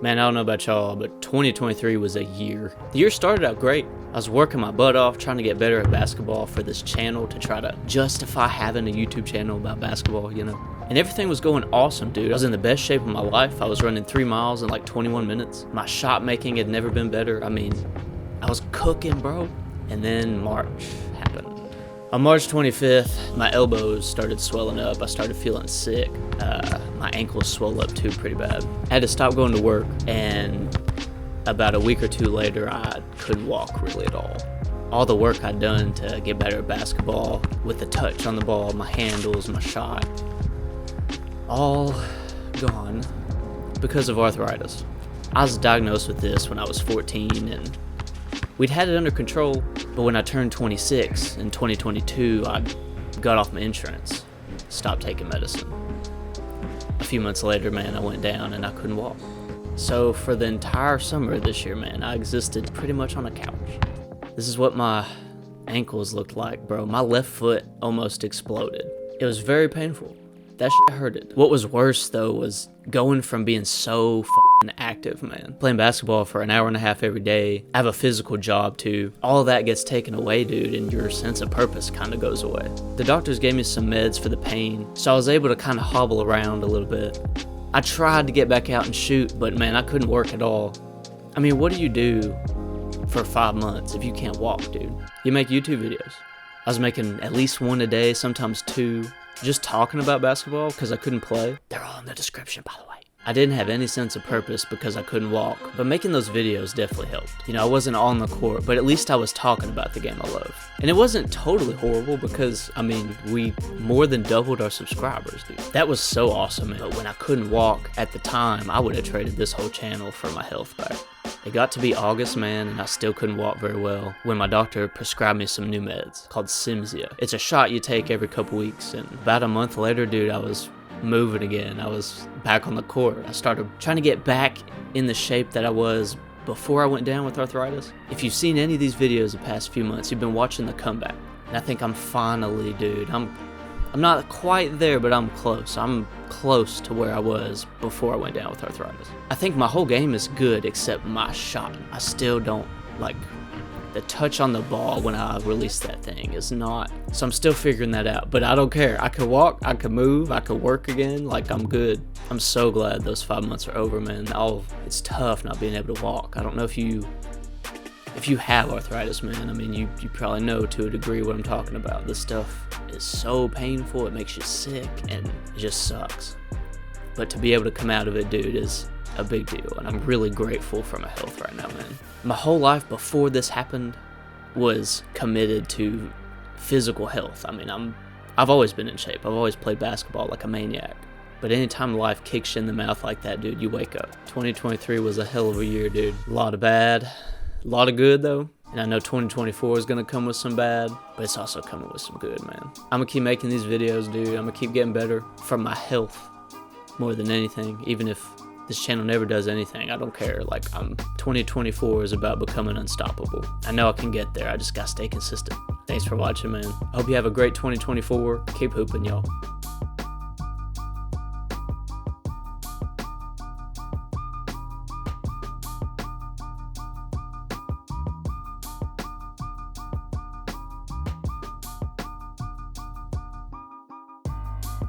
Man, I don't know about y'all, but 2023 was a year. The year started out great. I was working my butt off trying to get better at basketball for this channel to try to justify having a YouTube channel about basketball, you know? And everything was going awesome, dude. I was in the best shape of my life. I was running 3 miles in like 21 minutes. My shot making had never been better. I mean, I was cooking, bro. And then March happened. On March 25th, my elbows started swelling up. I started feeling sick. My ankles swelled up too pretty bad. I had to stop going to work, and about a week or two later, I couldn't walk really at all. All the work I'd done to get better at basketball, with the touch on the ball, my handles, my shot, all gone because of arthritis. I was diagnosed with this when I was 14, and we'd had it under control, but when I turned 26 in 2022, I got off my insurance, stopped taking medicine. A few months later, man, I went down and I couldn't walk. So for the entire summer this year, man, I existed pretty much on a couch. This is what my ankles looked like, bro. My left foot almost exploded. It was very painful. That shit hurted. What was worse, though, was going from being so f***ing active, man. Playing basketball for an hour and a half every day. I have a physical job, too. All of that gets taken away, dude, and your sense of purpose kind of goes away. The doctors gave me some meds for the pain, so I was able to kind of hobble around a little bit. I tried to get back out and shoot, but, man, I couldn't work at all. I mean, what do you do for 5 months if you can't walk, dude? You make YouTube videos. I was making at least 1 a day, sometimes 2. Just talking about basketball because I couldn't play. They're all in the description, by the way. I didn't have any sense of purpose because I couldn't walk, but making those videos definitely helped. You know, I wasn't on the court, but at least I was talking about the game I love. And it wasn't totally horrible because, I mean, we more than doubled our subscribers, dude. That was so awesome, man. But when I couldn't walk at the time, I would have traded this whole channel for my health back. It got to be August, man, and I still couldn't walk very well when my doctor prescribed me some new meds called Cimzia. It's a shot you take every couple weeks, and about a month later, dude, I was moving again. I was back on the court. I started trying to get back in the shape that I was before I went down with arthritis. If you've seen any of these videos the past few months, you've been watching the comeback. And I think I'm finally, dude, I'm not quite there, but I'm close. I'm close to where I was before I went down with arthritis. I think my whole game is good except my shot. I still don't like the touch on the ball when I release that thing is not. So I'm still figuring that out, but I don't care. I could walk, I could move, I could work again. Like, I'm good. I'm so glad those 5 months are over, man. It's tough not being able to walk. I don't know if you have arthritis, man. I mean, you probably know to a degree what I'm talking about. This stuff is so painful, it makes you sick, and it just sucks. But to be able to come out of it, dude, is a big deal, and I'm really grateful for my health right now, man. My whole life before this happened was committed to physical health. I mean, I've always been in shape. I've always played basketball like a maniac. But anytime life kicks you in the mouth like that, dude, you wake up. 2023 was a hell of a year, dude. A lot of bad, a lot of good, though. And I know 2024 is going to come with some bad, but it's also coming with some good, man. I'm going to keep making these videos, dude. I'm going to keep getting better for my health more than anything. Even if this channel never does anything, I don't care. Like, 2024 is about becoming unstoppable. I know I can get there. I just got to stay consistent. Thanks for watching, man. I hope you have a great 2024. Keep hooping, y'all.